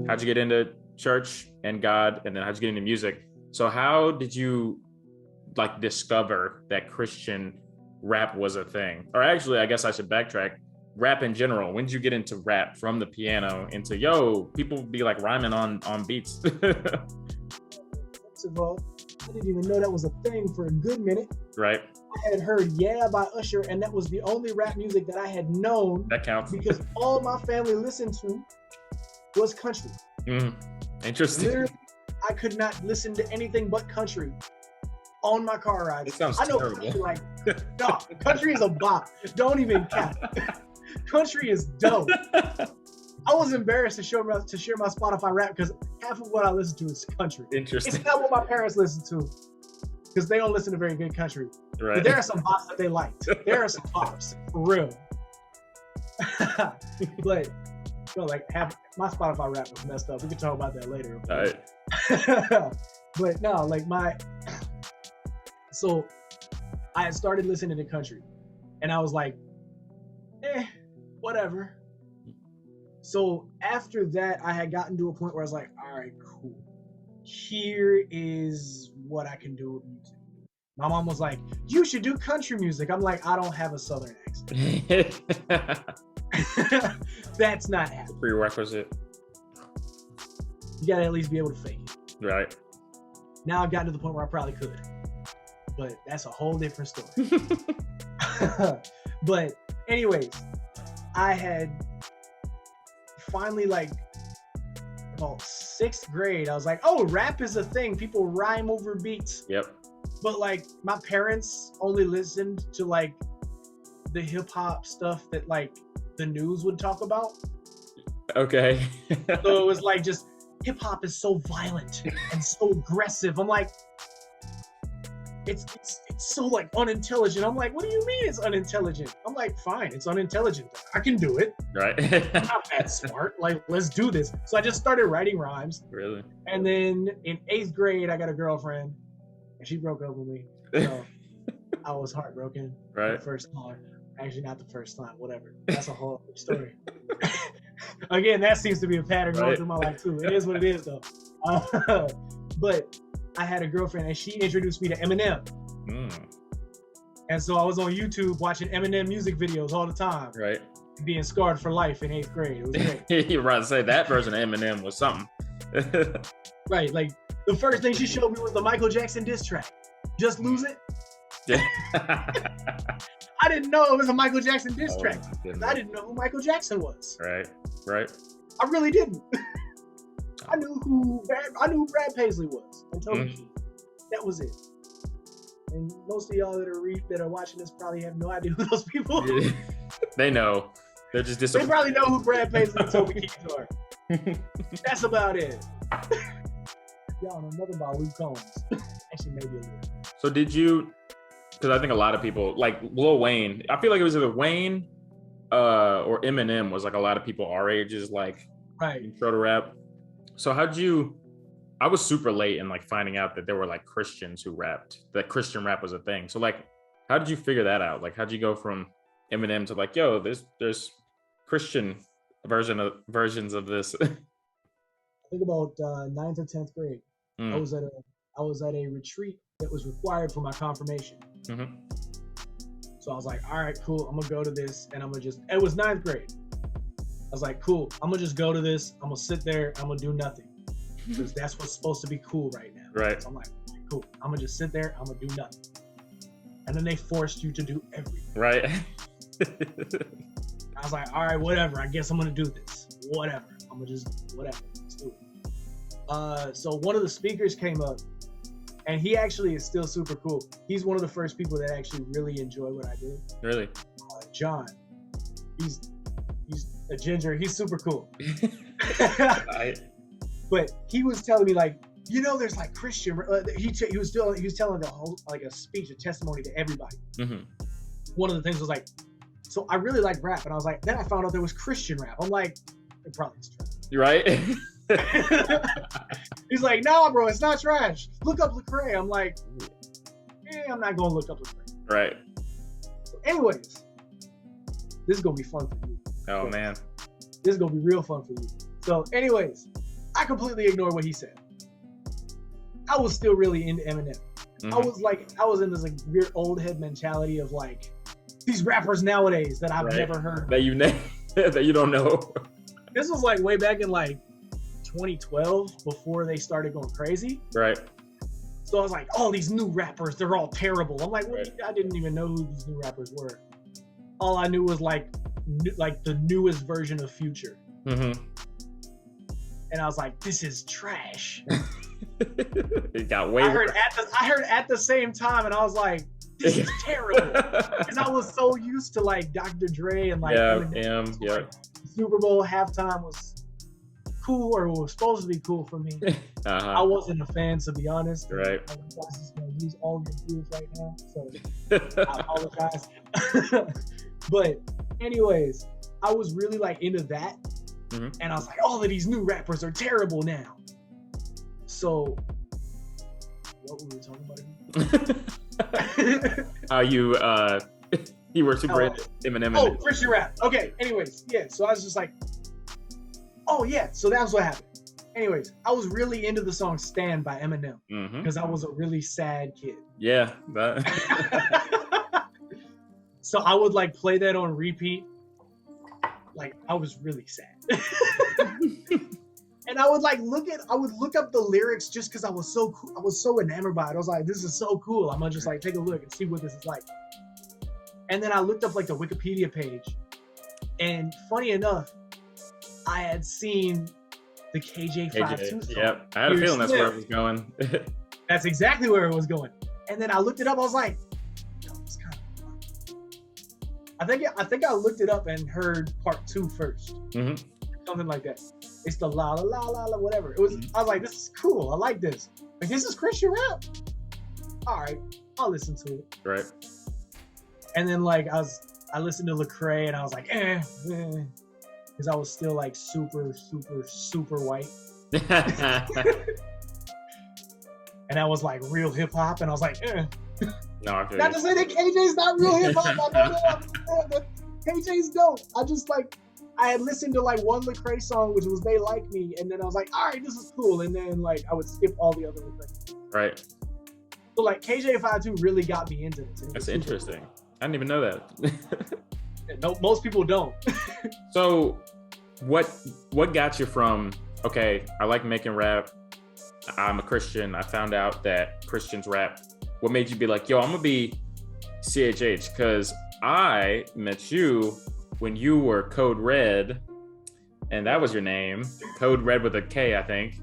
How'd you get into church and God, and then how'd you get into music? So how did you like discover that Christian rap was a thing? Or actually, I guess I should backtrack. Rap in general. When did you get into rap from the piano into people be like rhyming on beats? First of all, I didn't even know that was a thing for a good minute. Right. I had heard "Yeah" by Usher, and that was the only rap music that I had known. That counts. Because all my family listened to was country. Interesting. Literally, I could not listen to anything but country on my car rides. It sounds terrible. terrible. Like, no, country is a bop. Don't even count. Country is dope. I was embarrassed to share my Spotify rap because half of what I listen to is country. Interesting. It's not what my parents listen to because they don't listen to very good country. Right. But there are some bops that they liked. There are some bops, for real. But like my Spotify rap was messed up. We can talk about that later. All right. But no, like so I had started listening to country and I was like, whatever. So after that, I had gotten to a point where I was like, all right, cool. Here is what I can do with music. My mom was like, you should do country music. I'm like, I don't have a Southern accent. That's not happening. Prerequisite. You gotta at least be able to fake it. Right. Now I've gotten to the point where I probably could, but that's a whole different story. But anyways, I had finally about 6th grade, I was like, oh, rap is a thing. People rhyme over beats. Yep. But like my parents only listened to like the hip hop stuff that like the news would talk about. Okay. So it was like just hip hop is so violent and so aggressive. I'm like, it's so like unintelligent. I'm like, what do you mean it's unintelligent? I'm like, fine, it's unintelligent. I can do it. Right. I'm not that smart. Like, let's do this. So I just started writing rhymes. Really? And then in 8th grade, I got a girlfriend, and she broke up with me. So I was heartbroken. Right. The first time. Actually, not the first time. Whatever. That's a whole other story. Again, that seems to be a pattern going through my life too. It is what it is, though. But I had a girlfriend, and she introduced me to Eminem. And so I was on YouTube watching Eminem music videos all the time. Right. Being scarred for life in 8th grade. It was great. You're right to say that version of Eminem was something. Right. Like the first thing she showed me was the Michael Jackson diss track. Just Lose It. Yeah. I didn't know it was a Michael Jackson diss track. I I didn't know who Michael Jackson was. Right. Right. I really didn't. I knew who Brad Paisley was and Toby Keith. That was it. And most of y'all that are watching this probably have no idea who those people are. Yeah. They know. They're just They probably know who Brad Paisley and Toby Keith are. That's about it. Y'all know nothing about Luke Combs. Actually, maybe a little. So did you, because I think a lot of people, like Lil Wayne, I feel like it was either Wayne or Eminem was like a lot of people our ages, like intro to rap. So I was super late in like finding out that there were like Christians who rapped, that Christian rap was a thing. So like, how did you figure that out? Like, how'd you go from Eminem to like, yo, there's Christian versions of this? I think about 9th or 10th grade. I was at a retreat that was required for my confirmation. Mm-hmm. So I was like, all right, cool. I'm gonna go to this, and it was 9th grade. I was like, cool. I'm gonna just go to this. I'm gonna sit there. I'm gonna do nothing because that's what's supposed to be cool right now. Right. So I'm like, cool. I'm gonna just sit there. I'm gonna do nothing. And then they forced you to do everything. Right. I was like, all right, whatever. I guess I'm gonna do this. Whatever. I'm gonna just whatever. Let's do it. So one of the speakers came up, and he actually is still super cool. He's one of the first people that actually really enjoy what I do. Really? John. He's a ginger. He's super cool. But he was telling me like, there's like Christian. He was telling the whole like a speech, a testimony to everybody. Mm-hmm. One of the things was like, so I really like rap, and I was like, then I found out there was Christian rap. I'm like, it probably is trash. You're right. He's like, no, bro, it's not trash. Look up Lecrae. I'm like, I'm not gonna look up Lecrae. Right. So anyways, this is gonna be fun for you. Oh man, this is gonna be real fun for you. So, anyways, I completely ignored what he said. I was still really into Eminem. Mm-hmm. I was in this like weird old head mentality of like these rappers nowadays that I've never heard that you don't know. This was like way back in like 2012 before they started going crazy. Right. So I was like, oh, these new rappers, they're all terrible. I'm like, well, I didn't even know who these new rappers were. All I knew was like the newest version of Future. Mm-hmm. And I was like, this is trash. It got way. I heard at the same time, and I was like, this is terrible. Because I was so used to like Dr. Dre and like Super Bowl halftime was cool, or it was supposed to be cool for me. I wasn't a fan, to be honest. Right. I was just going to use all your views right now, so I apologize. But anyways, I was really like into that. Mm-hmm. And I was like, all of these new rappers are terrible now. So, what were we talking about again? You were super into Eminem. Oh, Christian rap. Okay, anyways, yeah. So I was just like, oh yeah, so that's what happened. Anyways, I was really into the song Stand by Eminem because I was a really sad kid. Yeah. So I would like play that on repeat. Like I was really sad. And I would look up the lyrics just because I was so cool. I was so enamored by it. I was like, this is so cool. I'm gonna just like take a look and see what this is like. And then I looked up like the Wikipedia page. And funny enough, I had seen the KJ-52 song. Yep, I had a feeling that's where it was going. That's exactly where it was going. And then I looked it up. I was like, yo, it's kind of fun. I think I looked it up and heard part 2 first. Mm-hmm. Something like that. It's the la la la la la whatever. It was. I was like, this is cool. I like this. Like this is Christian rap. All right, I'll listen to it. Right. And then like I listened to Lecrae and I was like, because I was still like super white. And I was like real hip hop, and I was like, No, I feel not to say that KJ's not real hip hop. I know KJ's dope. I just like. I had listened to like one Lecrae song, which was They Like Me, and then I was like, all right, this is cool. And then like I would skip all the other Lecrae. Right. So like KJ-52 really got me into this. That's interesting. I didn't even know that. No, most people don't. So what got you from, okay, I like making rap, I'm a Christian, I found out that Christians rap. What made you be like, yo, I'm gonna be CHH? Because I met you when you were Code Red, and that was your name, Code Red with a K, I think.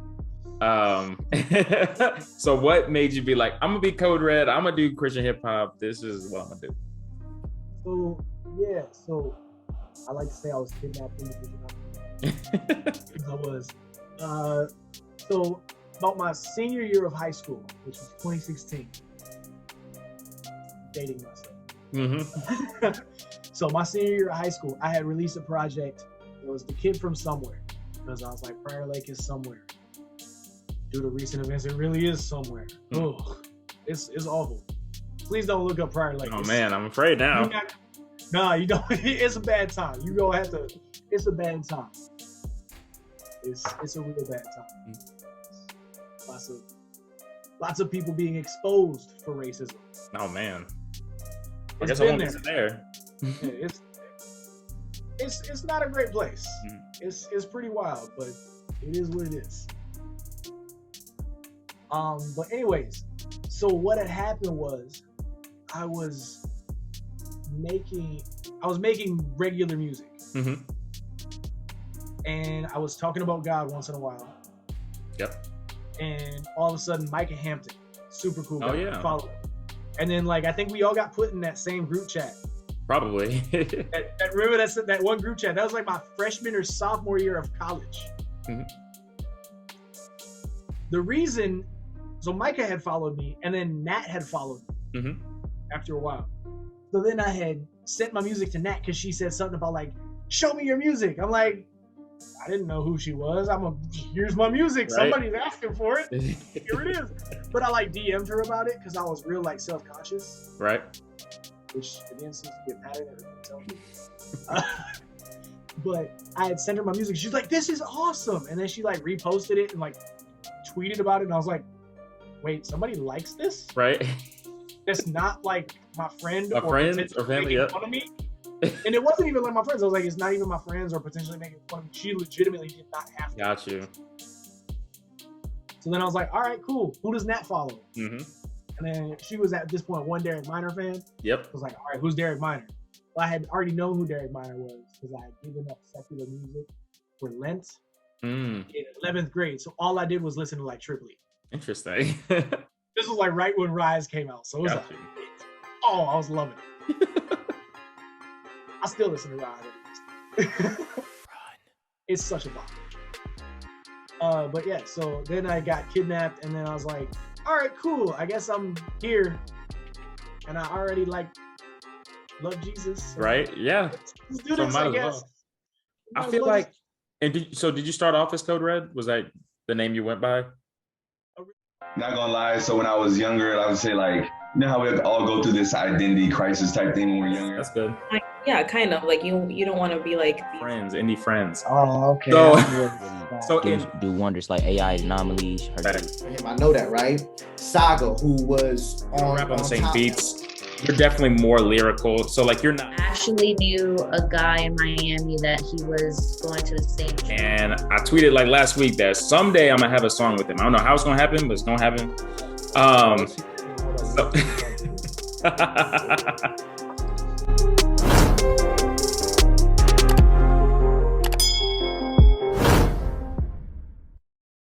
So what made you be like, I'm gonna be Code Red, I'm gonna do Christian hip hop, this is what I'm gonna do? So yeah, so I like to say I was kidnapped individually. I was. So about my senior year of high school, which was 2016, dating myself. Mm-hmm. So my senior year of high school, I had released a project. It was The Kid from Somewhere, because I was like, Prior Lake is somewhere. Due to recent events, it really is somewhere. Oh, it's awful. Please don't look up Prior Lake. Oh man, I'm afraid now. Nah, you don't. It's a bad time. You gonna have to. It's a bad time. It's a real bad time. Lots of people being exposed for racism. Oh man. I guess I won't visit there. Yeah, it's not a great place. It's pretty wild, but it is what it is. But anyways, so what had happened was I was making regular music. Mm-hmm. And I was talking about God once in a while. Yep. And all of a sudden, Micah Hampton, super cool guy, followed. And then, like, I think we all got put in that same group chat. Probably. Remember that one group chat? That was like my freshman or sophomore year of college. Mm-hmm. The reason, so Micah had followed me, and then Nat had followed me after a while. So then I had sent my music to Nat because she said something about like, show me your music. I'm like, I didn't know who she was. Here's my music. Right. Somebody's asking for it. Here it is. But I like DM'd her about it because I was real like self-conscious. Right. which again seems to be a pattern that I tell people. But I had sent her my music. She's like, "This is awesome!" And then she like reposted it and like tweeted about it. And I was like, "Wait, somebody likes this? Right? That's not like my friend or friends or family, making fun of me." And it wasn't even like my friends. I was like, "It's not even my friends or potentially making fun of me." She legitimately did not have to. Got you. So then I was like, "All right, cool. Who does Nat follow?" Mm-hmm. And then she was at this point one Derek Minor fan. Yep. I was like, "All right, who's Derek Minor?" Well, I had already known who Derek Minor was because I had given up secular music for Lent in 11th grade. So all I did was listen to like Tripoli. Interesting. This was like right when Rise came out. So it was like, oh, I was loving it. I still listen to Rise. It's such a bop. But yeah, so then I got kidnapped and then I was like, all right, cool. I guess I'm here. And I already like love Jesus. So right? Yeah. Let's do this, I guess. Well. I feel like, and did you start off as Code Red? Was that the name you went by? Not gonna lie, so when I was younger, I would say like, you know how we all go through this identity crisis type thing when we're younger? That's good. Yeah, kind of. Like you don't want to be like friends, indie friends. Oh, okay. So do wonders like AI anomalies. I know that, right? Saga, who was on rap on the same beats. You're definitely more lyrical. So like you're not. I actually knew a guy in Miami that he was going to the same show. And I tweeted like last week that someday I'm gonna have a song with him. I don't know how it's gonna happen, but it's gonna happen.